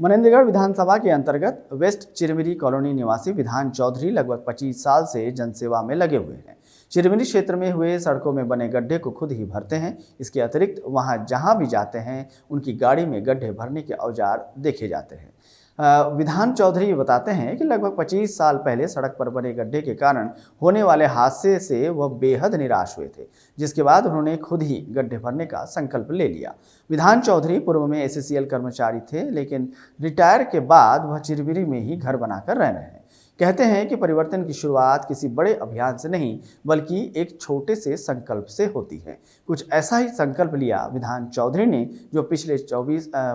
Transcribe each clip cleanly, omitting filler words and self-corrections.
मनेंद्रगढ़ विधानसभा के अंतर्गत waste Chirmiri colony निवासी विधान चौधरी लगभग 25 साल से जनसेवा में लगे हुए हैं। चिरमिरी क्षेत्र में हुए सड़कों में बने गड्ढे को खुद ही भरते हैं। इसके अतिरिक्त वहां जहां भी जाते हैं उनकी गाड़ी में गड्ढे भरने के औजार देखे जाते हैं। विधान चौधरी बताते हैं कि लगभग 25 साल पहले सड़क पर बने गड्ढे के कारण होने वाले हादसे से वह बेहद निराश हुए थे, जिसके बाद उन्होंने खुद ही गड्ढे भरने का संकल्प ले लिया। विधान चौधरी पूर्व में एससीएल कर्मचारी थे, लेकिन रिटायर के बाद वह चिरमिरी में ही घर बनाकर रह रहे हैं। कहते हैं कि परिवर्तन की शुरुआत किसी बड़े अभियान से नहीं बल्कि एक छोटे से संकल्प से होती है। कुछ ऐसा ही संकल्प लिया विधान चौधरी ने, जो पिछले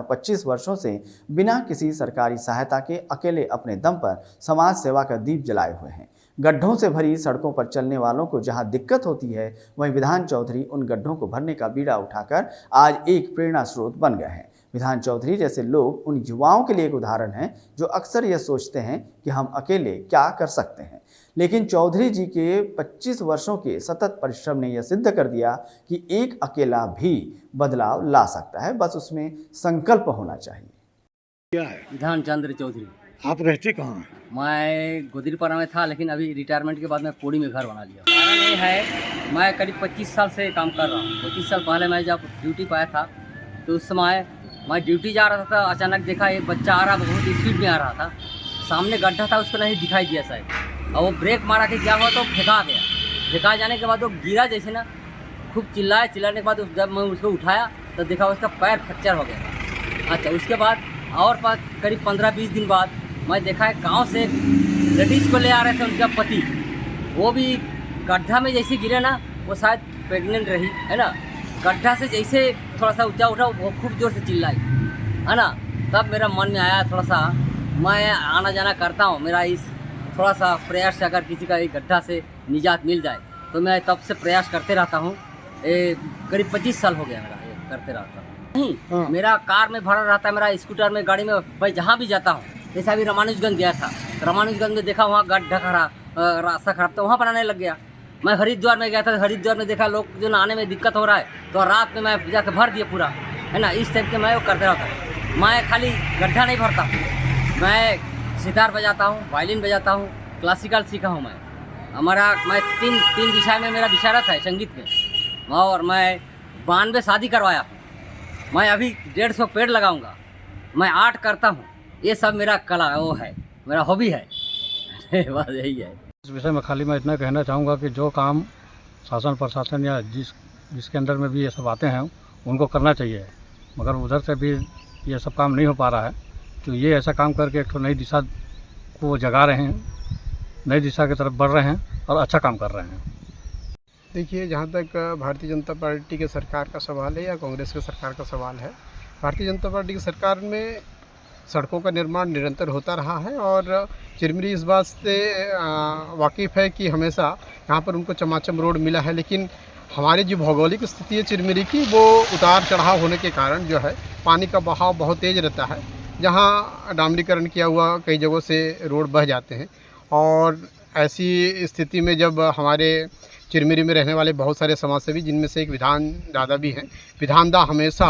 25 वर्षों से बिना किसी सरकारी सहायता के अकेले अपने दम पर समाज सेवा का दीप जलाए हुए हैं। गड्ढों से भरी सड़कों पर चलने वालों को जहां दिक्कत होती है, वहीं विधान चौधरी उन गड्ढों को भरने का बीड़ा उठाकर आज एक प्रेरणा स्रोत बन गए हैं। विधान चौधरी जैसे लोग उन युवाओं के लिए एक उदाहरण हैं जो अक्सर यह सोचते हैं कि हम अकेले क्या कर सकते हैं, लेकिन चौधरी जी के 25 वर्षों के सतत परिश्रम ने यह सिद्ध कर दिया कि एक अकेला भी बदलाव ला सकता है, बस उसमें संकल्प होना चाहिए। क्या है? विधान चंद्र चौधरी। आप रहते कहाँ हैं? मैं गुदरीपारा में था, लेकिन अभी रिटायरमेंट के बाद मैं पौड़ी में घर बना लिया। कारण ये है, मैं करीब 25 साल से काम कर रहा हूँ। 25 साल पहले मैं जब ड्यूटी पर आया था तो उस समय मैं ड्यूटी जा रहा था, अचानक देखा एक बच्चा आ रहा, बहुत स्पीड में आ रहा था। सामने गड्ढा था, उसको नहीं दिखाई दिया शायद, और वो ब्रेक मारा के क्या हुआ तो फेंका गया। फेंका जाने के बाद वो गिरा जैसे ना, खूब चिल्लाने के बाद जब मैं उसको उठाया तो देखा उसका पैर फ्रैक्चर हो गया। अच्छा, उसके बाद और करीब 15-20 दिन बाद मैं देखा है गाँव से लेडीज़ को ले आ रहे थे उनका पति, वो भी गड्ढा में जैसे गिरे ना, वो शायद प्रेग्नेंट रही है ना। गड्ढा से जैसे थोड़ा सा ऊंचा उठा, वो खूब जोर से चिल्लाई है ना। तब मेरा मन में आया थोड़ा सा, मैं आना जाना करता हूँ, मेरा इस थोड़ा सा प्रयास से अगर किसी का एक गड्ढा से निजात मिल जाए तो मैं तब से प्रयास करते रहता हूँ। करीब 25 साल हो गया मेरा ये करते रहता हूँ। नहीं, मेरा कार में भरा रहता है, मेरा स्कूटर में, गाड़ी में, भाई जहाँ भी जाता हूँ। जैसे अभी रामानुजगंज गया था, रामानुजगंज में देखा वहाँ गड्ढा खराब, रास्ता खराब, तो वहाँ बनाने लग गया। मैं हरिद्वार में गया था, हरिद्वार में देखा लोग जो नहाने में दिक्कत हो रहा है, तो रात में मैं जाकर भर दिया पूरा, है ना। इस टाइप के मैं वो करते रहता हूँ। मैं खाली गड्ढा नहीं भरता, मैं सितार बजाता हूँ, वायलिन बजाता हूँ, क्लासिकल सीखा हूँ मैं तीन विषय में मेरा विशारत है संगीत में, और मैं 92 शादी करवाया हूँ। मैं अभी 150 पेड़ लगाऊंगा, मैं आर्ट करता हूँ। ये सब मेरा कला वो है, मेरा हॉबी है। बस यही है। इस विषय में खाली मैं इतना कहना चाहूँगा कि जो काम शासन प्रशासन या जिसके अंदर में भी ये सब आते हैं उनको करना चाहिए, मगर उधर से भी ये सब काम नहीं हो पा रहा है। तो ये ऐसा काम करके एक नई दिशा को जगा रहे हैं, नई दिशा की तरफ बढ़ रहे हैं और अच्छा काम कर रहे हैं। देखिए, जहाँ तक भारतीय जनता पार्टी के सरकार का सवाल है या कांग्रेस के सरकार का सवाल है, भारतीय जनता पार्टी की सरकार में सड़कों का निर्माण निरंतर होता रहा है, और चिरमिरी इस बात से वाकिफ़ है कि हमेशा यहाँ पर उनको चमाचम रोड मिला है। लेकिन हमारी जो भौगोलिक स्थिति है चिरमिरी की, वो उतार चढ़ाव होने के कारण जो है पानी का बहाव बहुत तेज़ रहता है। जहाँ डामरीकरण किया हुआ कई जगहों से रोड बह जाते हैं, और ऐसी स्थिति में जब हमारे चिरमिरी में रहने वाले बहुत सारे समाजसेवी, जिनमें से एक विधान दादा भी हैं, विधान दा हमेशा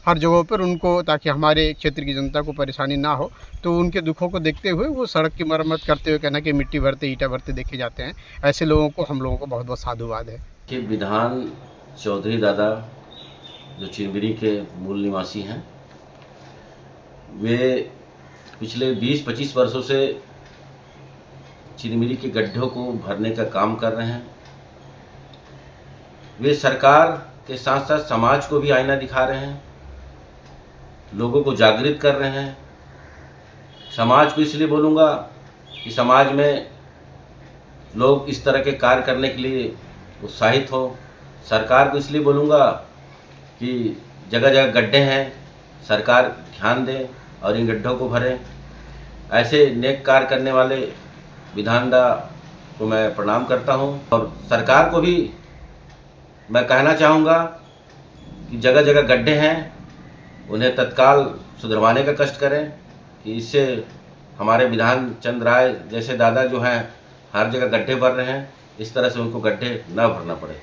हर जगहों पर उनको, ताकि हमारे क्षेत्र की जनता को परेशानी ना हो, तो उनके दुखों को देखते हुए वो सड़क की मरम्मत करते हुए कहना कि मिट्टी भरते, ईंटा भरते देखे जाते हैं। ऐसे लोगों को, हम लोगों को बहुत बहुत साधुवाद है कि विधान चौधरी दादा जो चिरमिरी के मूल निवासी हैं, वे पिछले 20-25 वर्षों से चिरमिरी के गड्ढों को भरने का काम कर रहे हैं। वे सरकार के साथ साथ समाज को भी आईना दिखा रहे हैं, लोगों को जागृत कर रहे हैं। समाज को इसलिए बोलूँगा कि समाज में लोग इस तरह के कार्य करने के लिए उत्साहित हो। सरकार को इसलिए बोलूँगा कि जगह जगह गड्ढे हैं, सरकार ध्यान दे और इन गड्ढों को भरे। ऐसे नेक कार्य करने वाले विधानदा को मैं प्रणाम करता हूँ, और सरकार को भी मैं कहना चाहूँगा कि जगह जगह गड्ढे हैं, उन्हें तत्काल सुधरवाने का कष्ट करें, कि इससे हमारे विधान चंद्र राय जैसे दादा जो हैं हर जगह गड्ढे भर रहे हैं, इस तरह से उनको गड्ढे न भरना पड़े।